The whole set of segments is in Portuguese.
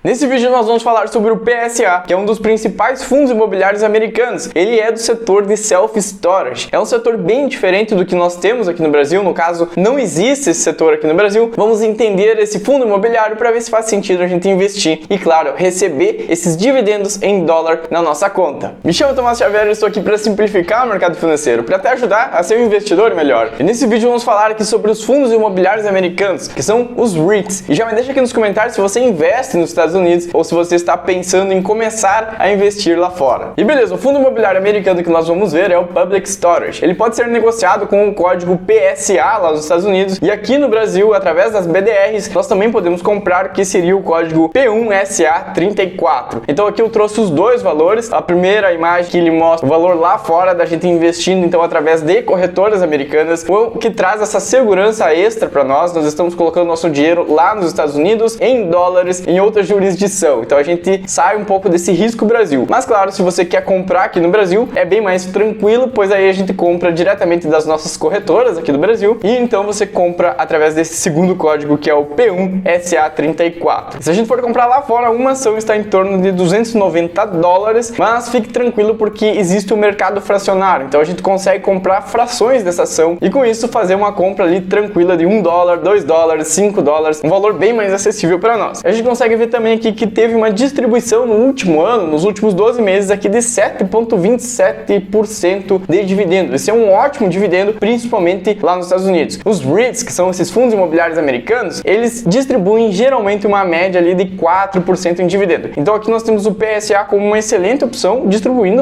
Nesse vídeo nós vamos falar sobre o PSA, que é um dos principais fundos imobiliários americanos. Ele é do setor de self-storage. É um setor bem diferente do que nós temos aqui no Brasil, no caso, não existe esse setor aqui no Brasil. Vamos entender esse fundo imobiliário para ver se faz sentido a gente investir e, claro, receber esses dividendos em dólar na nossa conta. Me chamo Tomás Xavier e estou aqui para simplificar o mercado financeiro, para te ajudar a ser um investidor melhor. E nesse vídeo vamos falar aqui sobre os fundos imobiliários americanos, que são os REITs. E já me deixa aqui nos comentários se você investe nos Estados Unidos ou se você está pensando em começar a investir lá fora. E beleza, o fundo imobiliário americano que nós vamos ver é o Public Storage. Ele pode ser negociado com o código PSA lá nos Estados Unidos, e aqui no Brasil, através das BDRs, nós também podemos comprar, que seria o código P1SA34. Então aqui eu trouxe os dois valores. A primeira imagem que ele mostra o valor lá fora da gente investindo, então através de corretoras americanas, o que traz essa segurança extra para nós. Nós estamos colocando nosso dinheiro lá nos Estados Unidos em dólares, em outra jurisdição. Então a gente sai um pouco desse risco Brasil. Mas claro, se você quer comprar aqui no Brasil, é bem mais tranquilo, pois aí a gente compra diretamente das nossas corretoras aqui do Brasil, e então você compra através desse segundo código, que é o P1SA34. Se a gente for comprar lá fora, uma ação está em torno de 290 dólares, mas fique tranquilo porque existe o mercado fracionário. Então a gente consegue comprar frações dessa ação e com isso fazer uma compra ali tranquila de 1 dólar, 2 dólares, 5 dólares, um valor bem mais acessível para nós. A gente consegue ver também aqui que teve uma distribuição no último ano, nos últimos 12 meses aqui, de 7,27% de dividendo. Esse é um ótimo dividendo, principalmente lá nos Estados Unidos. Os REITs, que são esses fundos imobiliários americanos, eles distribuem geralmente uma média ali de 4% em dividendo. Então aqui nós temos o PSA como uma excelente opção, distribuindo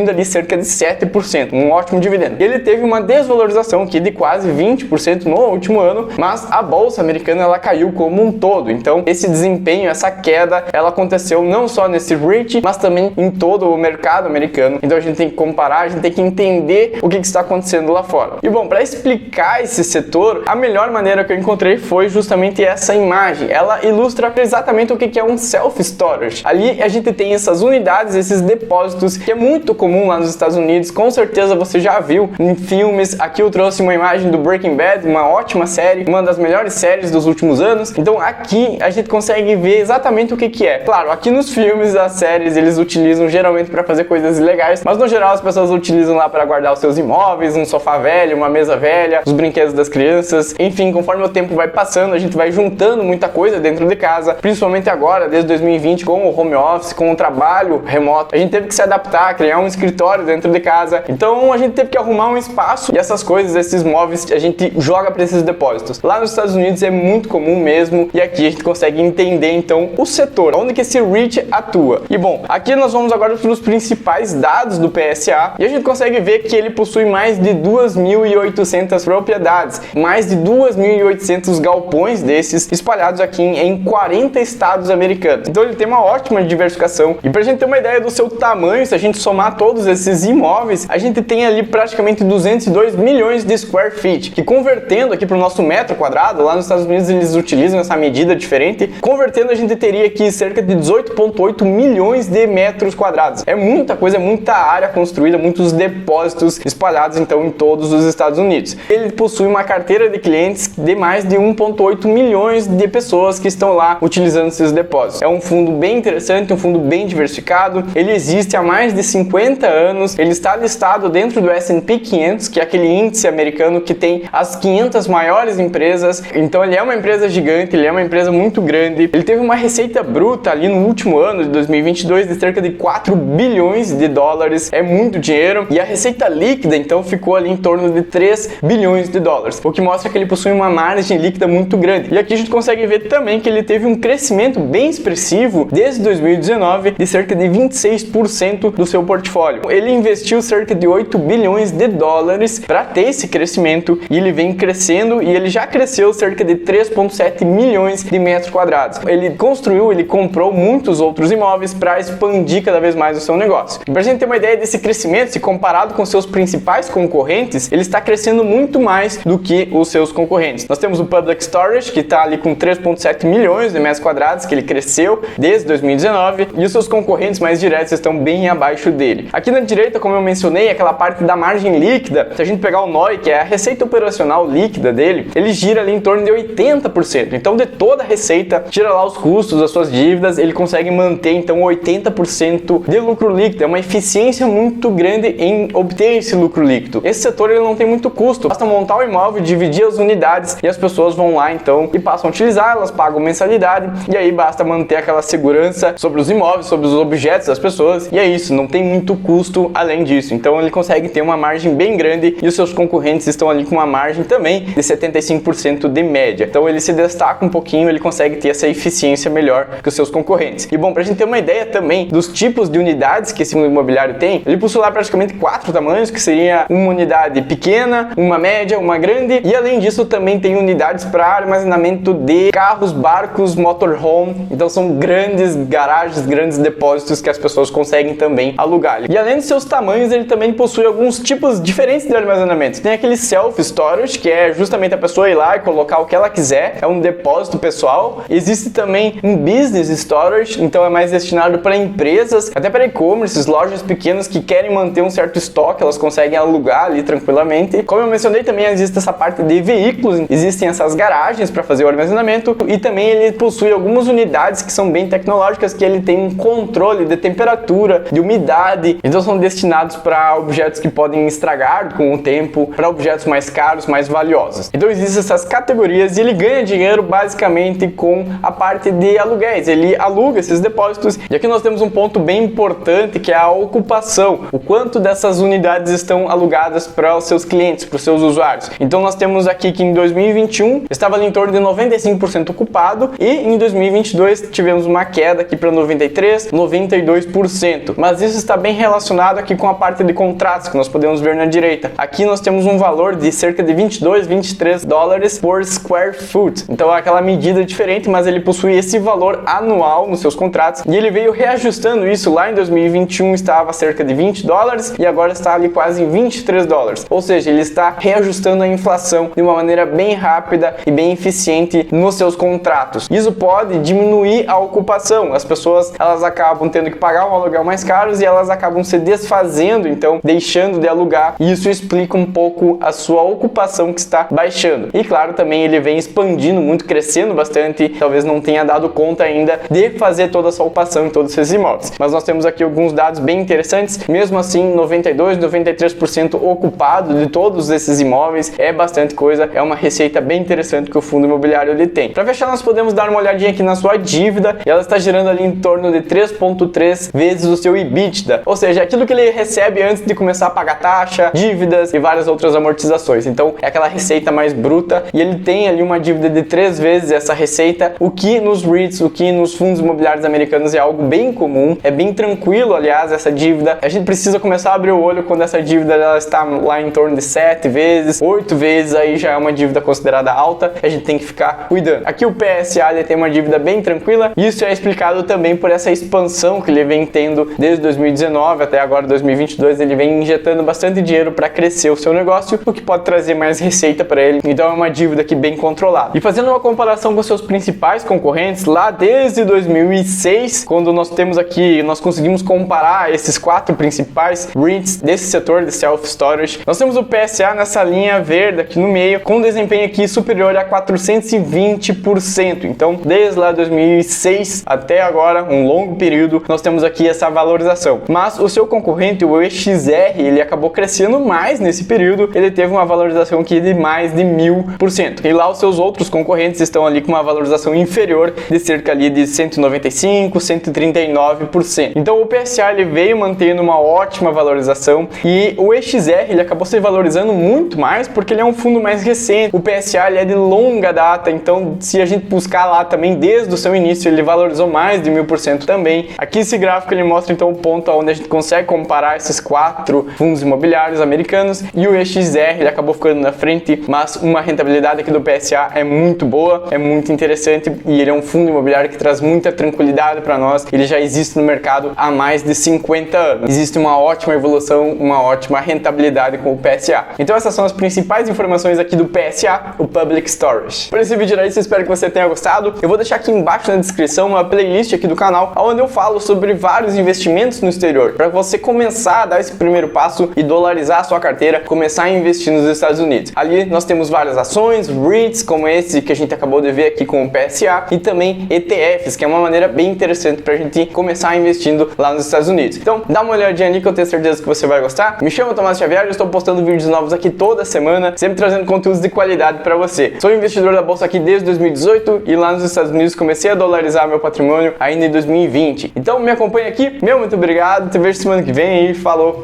ali cerca de 7%, um ótimo dividendo. Ele teve uma desvalorização aqui de quase 20% no último ano, mas a bolsa americana ela caiu como um todo. Então esse desempenho, essa queda, ela aconteceu não só nesse REIT, mas também em todo o mercado americano. Então a gente tem que comparar, a gente tem que entender o que está acontecendo lá fora. E bom, para explicar esse setor, a melhor maneira que eu encontrei foi justamente essa imagem. Ela ilustra exatamente o que é um self-storage. Ali a gente tem essas unidades, esses depósitos, que é muito comum lá nos Estados Unidos. Com certeza você já viu em filmes. Aqui eu trouxe uma imagem do Breaking Bad, uma ótima série, uma das melhores séries dos últimos anos. Então aqui a gente consegue ver exatamente o que é. Claro, aqui nos filmes, as séries, eles utilizam geralmente para fazer coisas legais, mas no geral as pessoas utilizam lá para guardar os seus imóveis, um sofá velho, uma mesa velha, os brinquedos das crianças. Enfim, conforme o tempo vai passando, a gente vai juntando muita coisa dentro de casa, principalmente agora, desde 2020, com o home office, com o trabalho remoto. A gente teve que se adaptar, criar um escritório dentro de casa. Então a gente teve que arrumar um espaço, e essas coisas, esses móveis, a gente joga para esses depósitos. Lá nos Estados Unidos é muito comum mesmo, e aqui a gente consegue entender então o setor, onde que esse REIT atua. E bom, aqui nós vamos agora para os principais dados do PSA, e a gente consegue ver que ele possui mais de 2.800 propriedades, mais de 2.800 galpões desses espalhados aqui em 40 estados americanos. Então ele tem uma ótima diversificação. E pra gente ter uma ideia do seu tamanho, se a gente somar todos esses imóveis, a gente tem ali praticamente 202 milhões de square feet, que convertendo aqui para o nosso metro quadrado, lá nos Estados Unidos eles utilizam essa medida diferente, convertendo a gente teria aqui cerca de 18,8 milhões de metros quadrados. É muita coisa, é muita área construída, muitos depósitos espalhados então em todos os Estados Unidos. Ele possui uma carteira de clientes de mais de 1,8 milhões de pessoas que estão lá utilizando esses depósitos. É um fundo bem interessante, um fundo bem diversificado. Ele existe há mais de 50 anos. Ele está listado dentro do S&P 500, que é aquele índice americano que tem as 500 maiores empresas. Então ele é uma empresa gigante, ele é uma empresa muito grande. Ele teve uma receita bruta ali no último ano de 2022 de cerca de 4 bilhões de dólares. É muito dinheiro. E a receita líquida então ficou ali em torno de 3 bilhões de dólares, o que mostra que ele possui uma margem líquida muito grande. E aqui a gente consegue ver também que ele teve um crescimento bem expressivo desde 2019 de cerca de 26% do seu portfólio. Ele investiu cerca de 8 bilhões de dólares para ter esse crescimento, e ele vem crescendo, e ele já cresceu cerca de 3,7 milhões de metros quadrados. Ele construiu, ele comprou muitos outros imóveis para expandir cada vez mais o seu negócio. E para a gente ter uma ideia desse crescimento, se comparado com seus principais concorrentes, ele está crescendo muito mais do que os seus concorrentes. Nós temos o Public Storage, que está ali com 3,7 milhões de metros quadrados, que ele cresceu desde 2019, e os seus concorrentes mais diretos estão bem abaixo dele. Aqui na direita, como eu mencionei, aquela parte da margem líquida, se a gente pegar o NOI, que é a receita operacional líquida dele, ele gira ali em torno de 80%. Então de toda a receita, tira lá os custos, das suas dívidas, ele consegue manter então 80% de lucro líquido. É uma eficiência muito grande em obter esse lucro líquido. Esse setor ele não tem muito custo, basta montar o imóvel, dividir as unidades e as pessoas vão lá então e passam a utilizar, elas pagam mensalidade e aí basta manter aquela segurança sobre os imóveis, sobre os objetos das pessoas e é isso, não tem muito custo além disso. Então ele consegue ter uma margem bem grande e os seus concorrentes estão ali com uma margem também de 75% de média. Então ele se destaca um pouquinho, ele consegue ter essa eficiência melhor que os seus concorrentes. E bom, pra gente ter uma ideia também dos tipos de unidades que esse fundo imobiliário tem, ele possui lá praticamente 4 tamanhos, que seria uma unidade pequena, uma média, uma grande e além disso também tem unidades para armazenamento de carros, barcos, motorhome. Então são grandes garagens, grandes depósitos que as pessoas conseguem também alugar. E além dos seus tamanhos, ele também possui alguns tipos diferentes de armazenamento. Tem aquele self-storage, que é justamente a pessoa ir lá e colocar o que ela quiser, é um depósito pessoal. Existe também um business storage, então é mais destinado para empresas, até para e-commerce, lojas pequenas que querem manter um certo estoque, elas conseguem alugar ali tranquilamente. Como eu mencionei, também existe essa parte de veículos, existem essas garagens para fazer o armazenamento e também ele possui algumas unidades que são bem tecnológicas, que ele tem um controle de temperatura, de umidade, então são destinados para objetos que podem estragar com o tempo, para objetos mais caros, mais valiosos. Então existem essas categorias e ele ganha dinheiro basicamente com a parte de aluguéis, ele aluga esses depósitos e aqui nós temos um ponto bem importante que é a ocupação, o quanto dessas unidades estão alugadas para os seus clientes, para os seus usuários. Então nós temos aqui que em 2021 estava ali em torno de 95% ocupado e em 2022 tivemos uma queda aqui para 93%, 92%, mas isso está bem relacionado aqui com a parte de contratos que nós podemos ver na direita. Aqui nós temos um valor de cerca de 22, 23 dólares por square foot, então é aquela medida diferente, mas ele possui esse valor anual nos seus contratos e ele veio reajustando isso. Lá em 2021 estava cerca de 20 dólares e agora está ali quase em 23 dólares, ou seja, ele está reajustando a inflação de uma maneira bem rápida e bem eficiente nos seus contratos. Isso pode diminuir a ocupação, as pessoas elas acabam tendo que pagar um aluguel mais caro e elas acabam se desfazendo, então deixando de alugar, e isso explica um pouco a sua ocupação que está baixando. E claro, também ele vem expandindo muito, crescendo bastante, talvez não tenha dado conta ainda de fazer toda essa ocupação em todos esses imóveis. Mas nós temos aqui alguns dados bem interessantes, mesmo assim 92, 93% ocupado de todos esses imóveis, é bastante coisa, é uma receita bem interessante que o fundo imobiliário ele tem. Para fechar, nós podemos dar uma olhadinha aqui na sua dívida e ela está gerando ali em torno de 3,3 vezes o seu EBITDA, ou seja, aquilo que ele recebe antes de começar a pagar taxa, dívidas e várias outras amortizações. Então é aquela receita mais bruta e ele tem ali uma dívida de 3 vezes essa receita, o que nos REITs, o que nos fundos imobiliários americanos é algo bem comum, é bem tranquilo, aliás, essa dívida. A gente precisa começar a abrir o olho quando essa dívida ela está lá em torno de 7 vezes, 8 vezes, aí já é uma dívida considerada alta, a gente tem que ficar cuidando. Aqui o PSA ele tem uma dívida bem tranquila, e isso é explicado também por essa expansão que ele vem tendo desde 2019 até agora 2022, ele vem injetando bastante dinheiro para crescer o seu negócio, o que pode trazer mais receita para ele, então é uma dívida aqui bem controlada. E fazendo uma comparação com seus principais concorrentes, lá desde 2006, quando nós temos aqui, nós conseguimos comparar esses 4 principais REITs desse setor de self-storage, nós temos o PSA nessa linha verde aqui no meio, com desempenho aqui superior a 420%, então desde lá 2006 até agora, um longo período, nós temos aqui essa valorização. Mas o seu concorrente, o EXR, ele acabou crescendo mais nesse período, ele teve uma valorização aqui de mais de 1000%. E lá os seus outros concorrentes estão ali com uma valorização inferior de cerca ali de 195, 139%. Então o PSA ele veio mantendo uma ótima valorização e o EXR ele acabou se valorizando muito mais porque ele é um fundo mais recente. O PSA ele é de longa data, então se a gente buscar lá também desde o seu início, ele valorizou mais de 1000% também. Aqui esse gráfico ele mostra então o ponto onde a gente consegue comparar esses 4 fundos imobiliários americanos e o EXR ele acabou ficando na frente, mas uma rentabilidade aqui do PSA é muito boa, é muito interessante e ele é um fundo imobiliário que traz muita tranquilidade para nós. Ele já existe no mercado há mais de 50 anos. Existe uma ótima evolução, uma ótima rentabilidade com o PSA. Então essas são as principais informações aqui do PSA, o Public Storage. Por esse vídeo era isso, espero que você tenha gostado. Eu vou deixar aqui embaixo na descrição uma playlist aqui do canal, onde eu falo sobre vários investimentos no exterior, para você começar a dar esse primeiro passo e dolarizar a sua carteira, começar a investir nos Estados Unidos. Ali nós temos várias ações, REITs, como esse que a gente acabou de ver aqui com o PSA, e também ETFs, que é uma maneira bem interessante pra gente começar investindo lá nos Estados Unidos. Então, dá uma olhadinha ali que eu tenho certeza que você vai gostar. Me chamo Tomás Xavier, eu estou postando vídeos novos aqui toda semana, sempre trazendo conteúdos de qualidade para você. Sou investidor da bolsa aqui desde 2018 e lá nos Estados Unidos comecei a dolarizar meu patrimônio ainda em 2020. Então, me acompanha aqui. Muito obrigado. Te vejo semana que vem e falou!